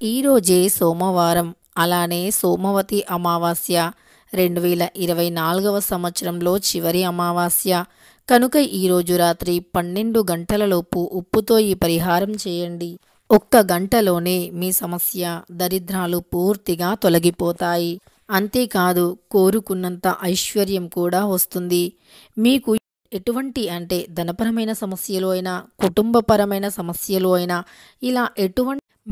ఈరోజే సోమవారం, అలానే సోమవతి అమావాస్య 2024వ సంవత్సరంలో చివరి అమావాస్య కనుక ఈరోజు రాత్రి 12 గంటలలోపు ఉప్పుతో ఈ పరిహారం చేయండి. ఒక్క గంటలోనే మీ సమస్య, దరిద్రాలు పూర్తిగా తొలగిపోతాయి. అంతేకాదు కోరుకున్నంత ఐశ్వర్యం కూడా వస్తుంది. మీకు ఎటువంటి ధనపరమైన సమస్యలు అయినా, కుటుంబపరమైన సమస్యలు అయినా, ఇలా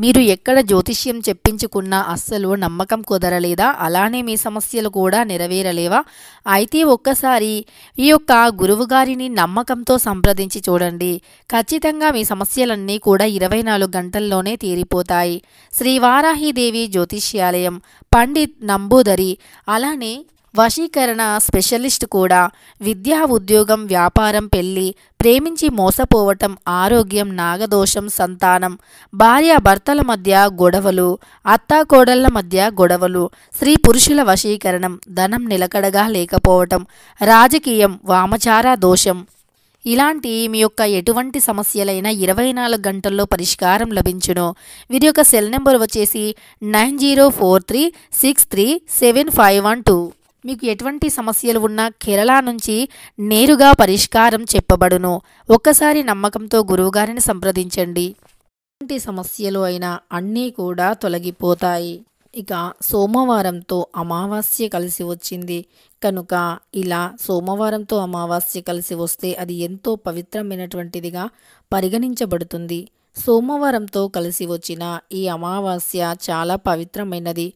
మీరు ఎక్కడ జ్యోతిష్యం చెప్పించుకున్నా అస్సలు నమ్మకం కుదరలేదా? అలానే మీ సమస్యలు కూడా నెరవేరలేవా? అయితే ఒక్కసారి ఈ యొక్క గురువుగారిని నమ్మకంతో సంప్రదించి చూడండి. ఖచ్చితంగా మీ సమస్యలన్నీ కూడా 24 గంటల్లోనే తీరిపోతాయి. శ్రీ వారాహిదేవి జ్యోతిష్యాలయం, పండిత్ నంబూదరి, అలానే వశీకరణ స్పెషలిస్ట్ కూడా. విద్యా, ఉద్యోగం, వ్యాపారం, పెళ్లి, ప్రేమించి మోసపోవటం, ఆరోగ్యం, నాగదోషం, సంతానం, భార్యాభర్తల మధ్య గొడవలు, అత్తాకోడళ్ల మధ్య గొడవలు, స్త్రీ పురుషుల వశీకరణం, ధనం నిలకడగా లేకపోవటం, రాజకీయం, వామచార దోషం, ఇలాంటి మీ యొక్క ఎటువంటి సమస్యలైనా 24 గంటల్లో పరిష్కారం లభించును. వీరి యొక్క సెల్ నెంబర్ వచ్చేసి 9043637512. మీకు ఎటువంటి సమస్యలు ఉన్నా కేరళ నుంచి నేరుగా పరిష్కారం చెప్పబడును. ఒక్కసారి నమ్మకంతో గురువుగారిని సంప్రదించండి. ఎటువంటి సమస్యలు అయినా అన్నీ కూడా తొలగిపోతాయి. ఇక సోమవారంతో అమావాస్య కలిసి వచ్చింది కనుక ఇలా సోమవారంతో అమావాస్య కలిసి వస్తే అది ఎంతో పవిత్రమైనటువంటిదిగా పరిగణించబడుతుంది. సోమవారంతో కలిసి వచ్చిన ఈ అమావాస్య చాలా పవిత్రమైనది.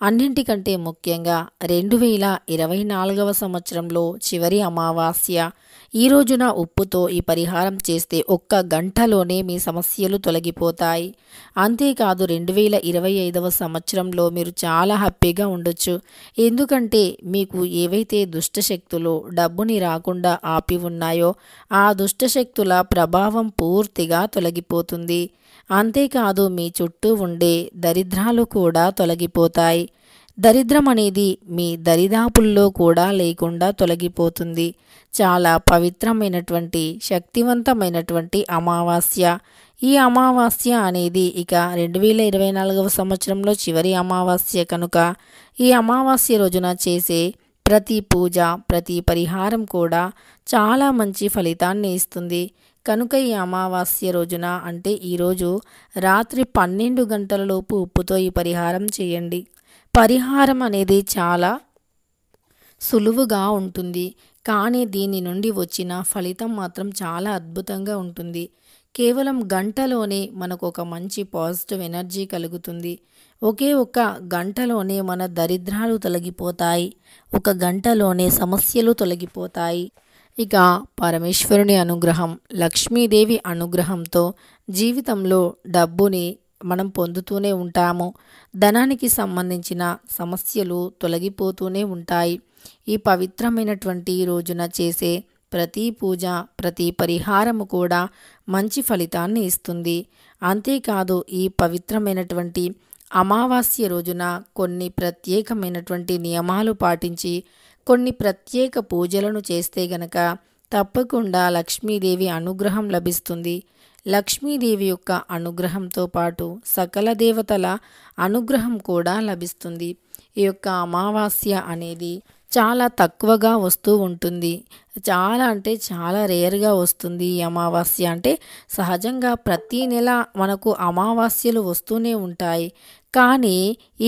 అన్నింటికంటే ముఖ్యంగా 2024వ సంవత్సరంలో చివరి అమావాస్య. ఈ రోజున ఉప్పుతో ఈ పరిహారం చేస్తే ఒక్క గంటలోనే మీ సమస్యలు తొలగిపోతాయి. అంతేకాదు 2025వ సంవత్సరంలో మీరు చాలా హ్యాపీగా ఉండొచ్చు. ఎందుకంటే మీకు ఏవైతే దుష్టశక్తులు డబ్బుని రాకుండా ఆపి ఉన్నాయో ఆ దుష్టశక్తుల ప్రభావం పూర్తిగా తొలగిపోతుంది. అంతేకాదు మీ చుట్టూ ఉండే దరిద్రాలు కూడా తొలగిపోతాయి. దరిద్రం అనేది మీ దరిదాపుల్లో కూడా లేకుండా తొలగిపోతుంది. చాలా పవిత్రమైనటువంటి, శక్తివంతమైనటువంటి అమావాస్య. ఈ అమావాస్య అనేది ఇక 2024వ సంవత్సరంలో చివరి అమావాస్య కనుక ఈ అమావాస్య రోజున చేసే ప్రతి పూజ, ప్రతి పరిహారం కూడా చాలా మంచి ఫలితాన్ని ఇస్తుంది. కనుక ఈ అమావాస్య రోజున ఈరోజు రాత్రి 12 గంటలలోపు ఉప్పుతో ఈ పరిహారం చేయండి. పరిహారం అనేది చాలా సులువుగా ఉంటుంది, కానీ దీని నుండి వచ్చిన ఫలితం మాత్రం చాలా అద్భుతంగా ఉంటుంది. కేవలం గంటలోనే మనకు ఒక మంచి పాజిటివ్ ఎనర్జీ కలుగుతుంది. ఒకే ఒక్క గంటలోనే మన దరిద్రాలు తొలగిపోతాయి. ఒక గంటలోనే సమస్యలు తొలగిపోతాయి. ఇక పరమేశ్వరుని అనుగ్రహం, లక్ష్మీదేవి అనుగ్రహంతో జీవితంలో డబ్బుని మనం పొందుతూనే ఉంటాము. ధనానికి సంబంధించిన సమస్యలు తొలగిపోతూనే ఉంటాయి. ఈ పవిత్రమైనటువంటి రోజున చేసే ప్రతి పూజ, ప్రతి పరిహారము కూడా మంచి ఫలితాన్ని ఇస్తుంది. అంతేకాదు ఈ పవిత్రమైనటువంటి అమావాస్య రోజున కొన్ని ప్రత్యేకమైనటువంటి నియమాలు పాటించి కొన్ని ప్రత్యేక పూజలను చేస్తే గనక తప్పకుండా లక్ష్మీదేవి అనుగ్రహం లభిస్తుంది. లక్ష్మీదేవి యొక్క అనుగ్రహంతో పాటు సకల దేవతల అనుగ్రహం కూడా లభిస్తుంది. ఈ యొక్క అమావాస్య అనేది చాలా తక్కువగా వస్తూ ఉంటుంది. చాలా రేర్గా వస్తుంది ఈ అమావాస్య. సహజంగా ప్రతీ నెల మనకు అమావాస్యలు వస్తూనే ఉంటాయి, కానీ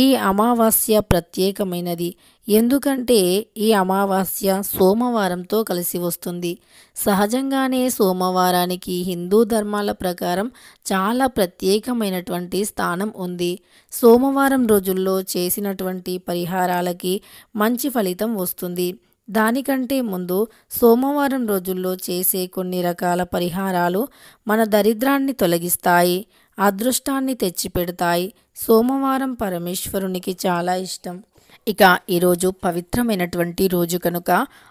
ఈ అమావాస్య ప్రత్యేకమైనది. ఎందుకంటే ఈ అమావాస్య సోమవారంతో కలిసి వస్తుంది. సహజంగానే సోమవారానికి హిందూ ధర్మాల ప్రకారం చాలా ప్రత్యేకమైనటువంటి స్థానం ఉంది. సోమవారం రోజుల్లో చేసినటువంటి పరిహారాలకి మంచి ఫలితం వస్తుంది. దానికంటే ముందు సోమవారం రోజుల్లో చేసే కొన్ని రకాల పరిహారాలు మన దరిద్రాన్ని తొలగిస్తాయి, అదృష్టాన్ని తెచ్చిపెడతాయి. సోమవారం పరమేశ్వరునికి చాలా ఇష్టం. ఇక ఈరోజు పవిత్రమైనటువంటి రోజు కనుక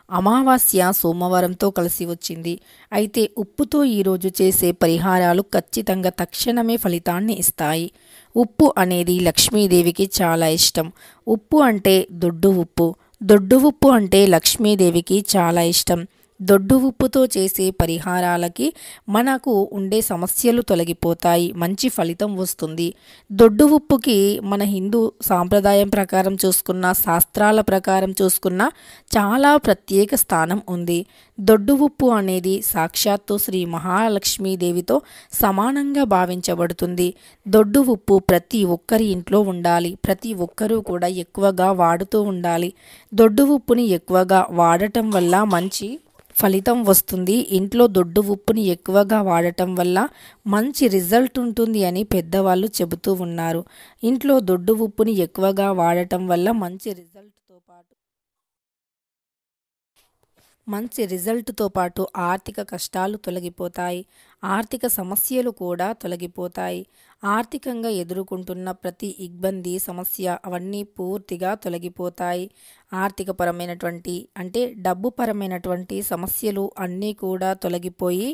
అమావాస్య సోమవారంతో కలిసి వచ్చింది. అయితే ఉప్పుతో ఈరోజు చేసే పరిహారాలు ఖచ్చితంగా తక్షణమే ఫలితాన్ని ఇస్తాయి. ఉప్పు అనేది లక్ష్మీదేవికి చాలా ఇష్టం. ఉప్పు అంటే దొడ్డు ఉప్పు. దొడ్డు ఉప్పు అంటే లక్ష్మీదేవికి చాలా ఇష్టం. దొడ్డు ఉప్పుతో చేసే పరిహారాలకి మనకు ఉండే సమస్యలు తొలగిపోతాయి, మంచి ఫలితం వస్తుంది. దొడ్డు ఉప్పుకి మన హిందూ సాంప్రదాయం ప్రకారం చూసుకున్న, శాస్త్రాల ప్రకారం చూసుకున్న చాలా ప్రత్యేక స్థానం ఉంది. దొడ్డు ఉప్పు అనేది సాక్షాత్తు శ్రీ మహాలక్ష్మీదేవితో సమానంగా భావించబడుతుంది. దొడ్డు ఉప్పు ప్రతి ఒక్కరి ఇంట్లో ఉండాలి, ప్రతి ఒక్కరూ కూడా ఎక్కువగా వాడుతూ ఉండాలి. దొడ్డు ఉప్పుని ఎక్కువగా వాడటం వల్ల మంచి ఫలితం వస్తుంది. ఇంట్లో దొడ్డు ఉప్పుని ఎక్కువగా వాడటం వల్ల మంచి రిజల్ట్ ఉంటుంది అని పెద్దవాళ్ళు చెబుతూ ఉన్నారు. ఇంట్లో దొడ్డు ఉప్పుని ఎక్కువగా వాడటం వల్ల మంచి రిజల్ట్తో పాటు ఆర్థిక కష్టాలు తొలగిపోతాయి, ఆర్థిక సమస్యలు కూడా తొలగిపోతాయి. ఆర్థికంగా ఎదుర్కొంటున్న ప్రతి ఇబ్బంది, సమస్య అవన్నీ పూర్తిగా తొలగిపోతాయి. ఆర్థికపరమైనటువంటి అంటే డబ్బుపరమైనటువంటి సమస్యలు అన్నీ కూడా తొలగిపోయి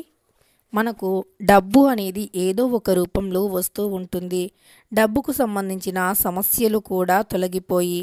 మనకు డబ్బు అనేది ఏదో ఒక రూపంలో వస్తూ ఉంటుంది. డబ్బుకు సంబంధించిన సమస్యలు కూడా తొలగిపోయి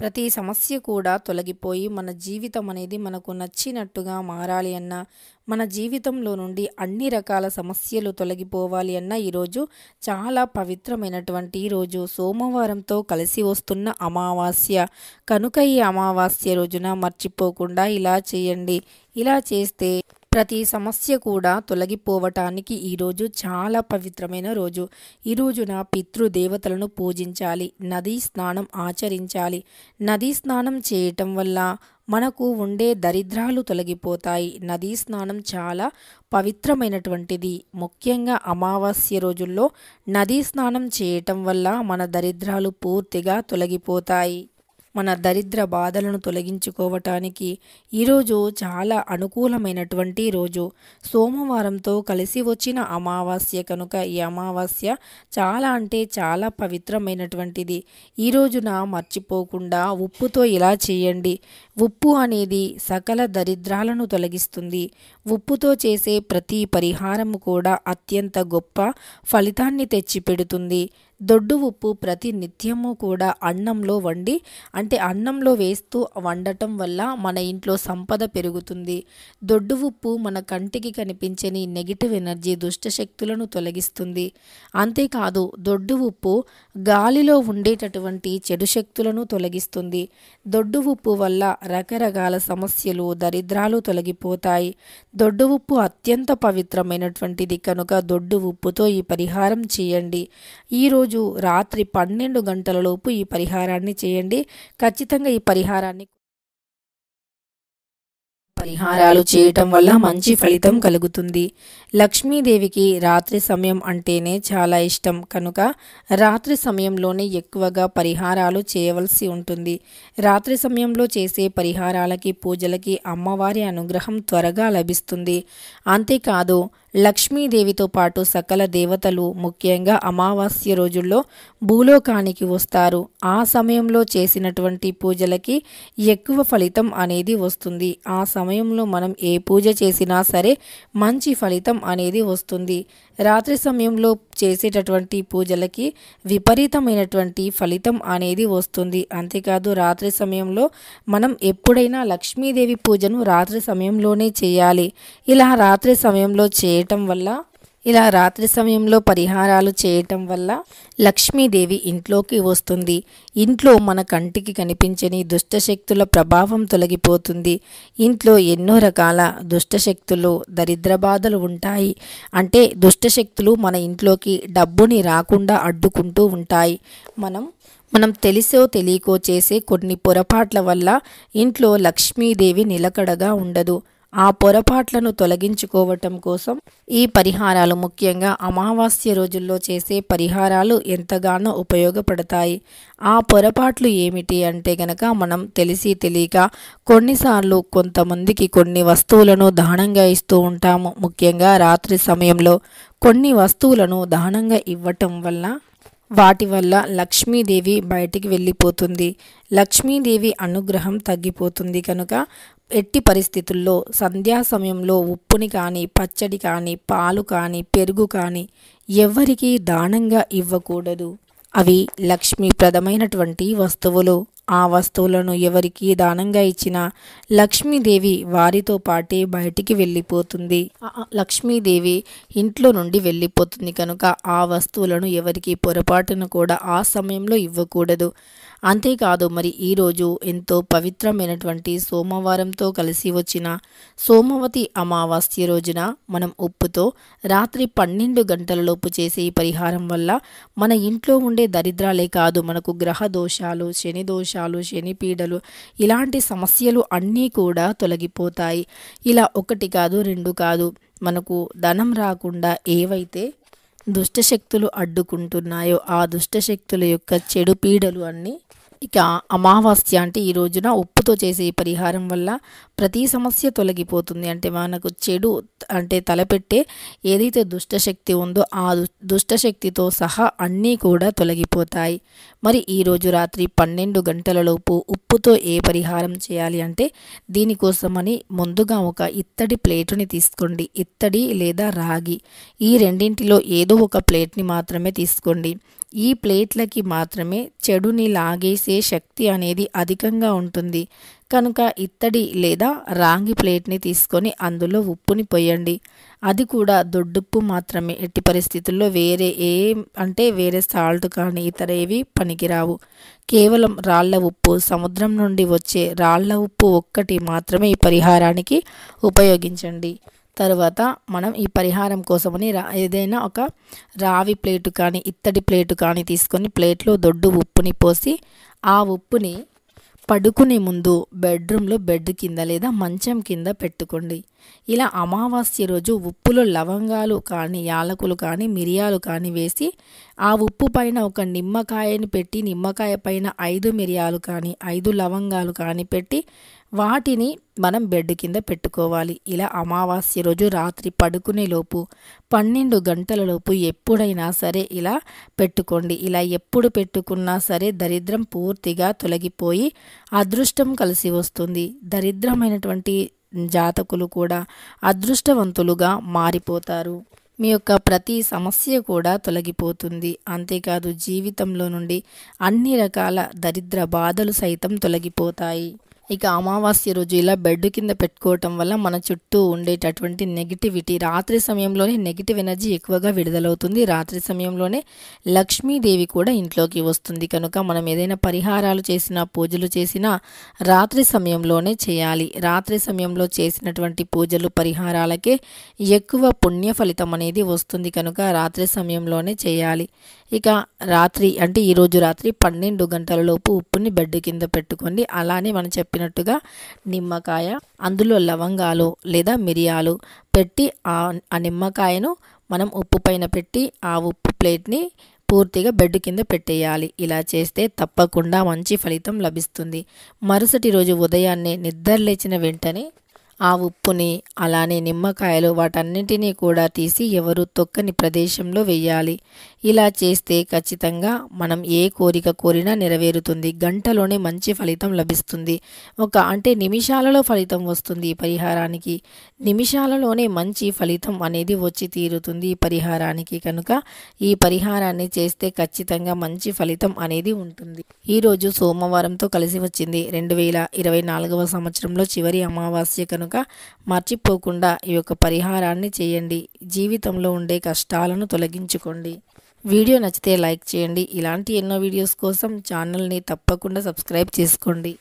ప్రతి సమస్య కూడా తొలగిపోయి మన జీవితం అనేది మనకు నచ్చినట్టుగా మారాలి అన్నా, మన జీవితంలో నుండి అన్ని రకాల సమస్యలు తొలగిపోవాలి అన్న ఈరోజు చాలా పవిత్రమైనటువంటి రోజు. సోమవారంతో కలిసి వస్తున్న అమావాస్య కనుక ఈ అమావాస్య రోజున మర్చిపోకుండా ఇలా చేయండి. ఇలా చేస్తే ప్రతి సమస్య కూడా తొలగిపోవటానికి ఈరోజు చాలా పవిత్రమైన రోజు. ఈ రోజున పితృదేవతలను పూజించాలి, నదీ స్నానం ఆచరించాలి. నదీ స్నానం చేయటం వల్ల మనకు ఉండే దరిద్రాలు తొలగిపోతాయి. నదీ స్నానం చాలా పవిత్రమైనటువంటిది. ముఖ్యంగా అమావాస్య రోజుల్లో నదీ స్నానం చేయటం వల్ల మన దరిద్రాలు పూర్తిగా తొలగిపోతాయి. మన దరిద్ర బాధలను తొలగించుకోవటానికి ఈరోజు చాలా అనుకూలమైనటువంటి రోజు. సోమవారంతో కలిసి వచ్చిన అమావాస్య కనుక ఈ అమావాస్య చాలా అంటే చాలా పవిత్రమైనటువంటిది. ఈ రోజున మర్చిపోకుండా ఉప్పుతో ఇలా చేయండి. ఉప్పు అనేది సకల దరిద్రాలను తొలగిస్తుంది. ఉప్పుతో చేసే ప్రతి పరిహారము కూడా అత్యంత గొప్ప ఫలితాన్ని తెచ్చిపెడుతుంది. దొడ్డు ఉప్పు ప్రతి నిత్యము కూడా అన్నంలో వండి అంటే అన్నంలో వేస్తూ వండటం వల్ల మన ఇంట్లో సంపద పెరుగుతుంది. దొడ్డు ఉప్పు మన కంటికి కనిపించని నెగిటివ్ ఎనర్జీ, దుష్టశక్తులను తొలగిస్తుంది. అంతేకాదు దొడ్డు ఉప్పు గాలిలో ఉండేటటువంటి చెడు శక్తులను తొలగిస్తుంది. దొడ్డు ఉప్పు వల్ల రకరకాల సమస్యలు, దరిద్రాలు తొలగిపోతాయి. దొడ్డు ఉప్పు అత్యంత పవిత్రమైనటువంటిది కనుక దొడ్డు ఉప్పుతో ఈ పరిహారం చేయండి. ఈరోజు రాత్రి 12 గంటలలోపు ఈ పరిహారాన్ని చేయండి. ఖచ్చితంగా ఈ పరిహారాలు చేయటం వల్ల మంచి ఫలితం కలుగుతుంది. లక్ష్మీదేవికి రాత్రి సమయం అంటేనే చాలా ఇష్టం కనుక రాత్రి సమయంలోనే ఎక్కువగా పరిహారాలు చేయవలసి ఉంటుంది. రాత్రి సమయంలో చేసే పరిహారాలకి, పూజలకి అమ్మవారి అనుగ్రహం త్వరగా లభిస్తుంది. అంతేకాదు లక్ష్మీదేవితో పాటు సకల దేవతలు ముఖ్యంగా అమావాస్య రోజుల్లో భూలోకానికి వస్తారు. ఆ సమయంలో చేసినటువంటి పూజలకి ఎక్కువ ఫలితం అనేది వస్తుంది. ఆ సమయంలో మనం ఏ పూజ చేసినా సరే మంచి ఫలితం అనేది వస్తుంది. రాత్రి సమయంలో చేసేటటువంటి పూజలకి విపరీతమైనటువంటి ఫలితం అనేది వస్తుంది. అంతేకాదు రాత్రి సమయంలో మనం ఎప్పుడైనా లక్ష్మీదేవి పూజను రాత్రి సమయంలోనే చేయాలి. ఇలా రాత్రి సమయంలో పరిహారాలు చేయటం వల్ల లక్ష్మీదేవి ఇంట్లోకి వస్తుంది. ఇంట్లో మన కంటికి కనిపించని దుష్టశక్తుల ప్రభావం తొలగిపోతుంది. ఇంట్లో ఎన్నో రకాల దుష్టశక్తులు, దరిద్ర బాధలు ఉంటాయి. అంటే దుష్టశక్తులు మన ఇంట్లోకి డబ్బుని రాకుండా అడ్డుకుంటూ ఉంటాయి. మనం తెలిసో తెలియకో చేసే కొన్ని పొరపాట్ల వల్ల ఇంట్లో లక్ష్మీదేవి నిలకడగా ఉండదు. ఆ పొరపాట్లను తొలగించుకోవటం కోసం ఈ పరిహారాలు, ముఖ్యంగా అమావాస్య రోజుల్లో చేసే పరిహారాలు ఎంతగానో ఉపయోగపడతాయి. ఆ పొరపాట్లు ఏమిటి అంటే గనక మనం తెలిసి తెలియక కొన్నిసార్లు కొంతమందికి కొన్ని వస్తువులను దానంగా ఇస్తూ ఉంటాము. ముఖ్యంగా రాత్రి సమయంలో కొన్ని వస్తువులను దానంగా ఇవ్వటం వల్ల వాటి వల్ల లక్ష్మీదేవి బయటికి వెళ్ళిపోతుంది. లక్ష్మీదేవి అనుగ్రహం తగ్గిపోతుంది. కనుక ఎట్టి పరిస్థితుల్లో సంధ్యా సమయంలో ఉప్పుని కానీ, పచ్చడి కానీ, పాలు కానీ, పెరుగు కానీ ఎవ్వరికీ దానంగా ఇవ్వకూడదు. అవి లక్ష్మీప్రదమైనటువంటి వస్తువులు. ఆ వస్తువులను ఎవరికి దానంగా ఇచ్చినా లక్ష్మీదేవి వారితో పాటే బయటికి వెళ్ళిపోతుంది. లక్ష్మీదేవి ఇంట్లో నుండి వెళ్ళిపోతుంది కనుక ఆ వస్తువులను ఎవరికి పొరపాటున కూడా ఆ సమయంలో ఇవ్వకూడదు. అంతేకాదు మరి ఈరోజు ఎంతో పవిత్రమైనటువంటి సోమవారంతో కలిసి వచ్చిన సోమవతి అమావాస్య రోజున మనం ఉప్పుతో రాత్రి 12 గంటలలోపు చేసే ఈ పరిహారం వల్ల మన ఇంట్లో ఉండే దరిద్రాలే కాదు, మనకు గ్రహ దోషాలు, శని దోషాలు, శని పీడలు ఇలాంటి సమస్యలు అన్నీ కూడా తొలగిపోతాయి. ఇలా ఒకటి కాదు, రెండు కాదు, మనకు ధనం రాకుండా ఏవైతే దుష్టశక్తులు అడ్డుకుంటున్నాయో ఆ దుష్టశక్తుల యొక్క చెడు పీడలు అన్నీ ఇక అమావాస్య అంటే ఈ రోజున ఉప్పుతో చేసే ఈ పరిహారం వల్ల ప్రతి సమస్య తొలగిపోతుంది. అంటే మనకు చెడు అంటే తలపెట్టే ఏదైతే దుష్టశక్తి ఉందో ఆ దుష్టశక్తితో సహా అన్నీ కూడా తొలగిపోతాయి. మరి ఈరోజు రాత్రి 12 గంటలలోపు ఉప్పుతో ఏ పరిహారం చేయాలి అంటే దీనికోసమని ముందుగా ఒక ఇత్తడి ప్లేటుని తీసుకోండి. ఇత్తడి లేదా రాగి ఈ రెండింటిలో ఏదో ఒక ప్లేట్ని మాత్రమే తీసుకోండి. ఈ ప్లేట్లకి మాత్రమే చెడుని లాగేసే శక్తి అనేది అధికంగా ఉంటుంది కనుక ఇత్తడి లేదా రాగి ప్లేట్ని తీసుకొని అందులో ఉప్పుని పోయండి. అది కూడా దొడ్డుప్పు మాత్రమే, ఎట్టి పరిస్థితుల్లో వేరే సాల్ట్ కానీ ఇతర ఏవి పనికిరావు. కేవలం రాళ్ల ఉప్పు, సముద్రం నుండి వచ్చే రాళ్ల ఉప్పు ఒక్కటి మాత్రమే ఈ పరిహారానికి ఉపయోగించండి. తరువాత మనం ఈ పరిహారం కోసమని ఏదైనా ఒక రావి ప్లేటు కానీ ఇత్తడి ప్లేటు కానీ తీసుకొని ప్లేట్లో దొడ్డు ఉప్పుని పోసి ఆ ఉప్పుని పడుకునే ముందు బెడ్రూమ్లో బెడ్ కింద లేదా మంచం కింద పెట్టుకోండి. ఇలా అమావాస్య రోజు ఉప్పులో లవంగాలు కానీ, యాలకులు కానీ, మిరియాలు కానీ వేసి ఆ ఉప్పు పైన ఒక నిమ్మకాయని పెట్టి నిమ్మకాయ పైన 5 మిరియాలు కానీ 5 లవంగాలు కానీ పెట్టి వాటిని మనం బెడ్ కింద పెట్టుకోవాలి. ఇలా అమావాస్య రోజు రాత్రి పడుకునే లోపు 12 గంటలలోపు ఎప్పుడైనా సరే ఇలా పెట్టుకోండి. ఇలా ఎప్పుడు పెట్టుకున్నా సరే దరిద్రం పూర్తిగా తొలగిపోయి అదృష్టం కలిసి వస్తుంది. దరిద్రమైనటువంటి జాతకులు కూడా అదృష్టవంతులుగా మారిపోతారు. మీ యొక్క ప్రతి సమస్య కూడా తొలగిపోతుంది. అంతేకాదు జీవితంలో నుండి అన్ని రకాల దరిద్ర బాధలు సైతం తొలగిపోతాయి. ఇక అమావాస్య రోజు ఇలా బెడ్ కింద పెట్టుకోవటం వల్ల మన చుట్టూ ఉండేటటువంటి నెగిటివిటీ రాత్రి సమయంలోనే నెగిటివ్ ఎనర్జీ ఎక్కువగా విడుదలవుతుంది. రాత్రి సమయంలోనే లక్ష్మీదేవి కూడా ఇంట్లోకి వస్తుంది కనుక మనం ఏదైనా పరిహారాలు చేసినా పూజలు చేసినా రాత్రి సమయంలోనే చేయాలి. రాత్రి సమయంలో చేసినటువంటి పూజలు పరిహారాలకే ఎక్కువ పుణ్య ఫలితం అనేది వస్తుంది కనుక రాత్రి సమయంలోనే చేయాలి. ఇక రాత్రి అంటే ఈరోజు రాత్రి 12 గంటలలోపు ఉప్పుని బెడ్ కింద పెట్టుకోండి. అలానే మనం చెప్పినట్టుగా నిమ్మకాయ, అందులో లవంగాలు లేదా మిరియాలు పెట్టి ఆ నిమ్మకాయను మనం ఉప్పు పైన పెట్టి ఆ ఉప్పు ప్లేట్ని పూర్తిగా బెడ్ కింద పెట్టేయాలి. ఇలా చేస్తే తప్పకుండా మంచి ఫలితం లభిస్తుంది. మరుసటి రోజు ఉదయాన్నే నిద్ర లేచిన వెంటనే ఆ ఉప్పుని అలానే నిమ్మకాయలు వాటన్నింటినీ కూడా తీసి ఎవరు తొక్కని ప్రదేశంలో వెయ్యాలి. ఇలా చేస్తే ఖచ్చితంగా మనం ఏ కోరిక కోరినా నెరవేరుతుంది. గంటలోనే మంచి ఫలితం లభిస్తుంది. అంటే నిమిషాలలో ఫలితం వస్తుంది. ఈ పరిహారానికి నిమిషాలలోనే మంచి ఫలితం అనేది వచ్చి తీరుతుంది ఈ పరిహారానికి. కనుక ఈ పరిహారాన్ని చేస్తే ఖచ్చితంగా మంచి ఫలితం అనేది ఉంటుంది. ఈరోజు సోమవారంతో కలిసి వచ్చింది. 2024వ సంవత్సరంలో చివరి అమావాస్య కనుక మర్చిపోకుండా ఈ యొక్క పరిహారాన్ని చేయండి. జీవితంలో ఉండే కష్టాలను తొలగించుకోండి. వీడియో నచ్చితే లైక్ చేయండి. ఇలాంటి ఎన్నో వీడియోస్ కోసం ఛానల్ని తప్పకుండా సబ్స్క్రైబ్ చేసుకోండి.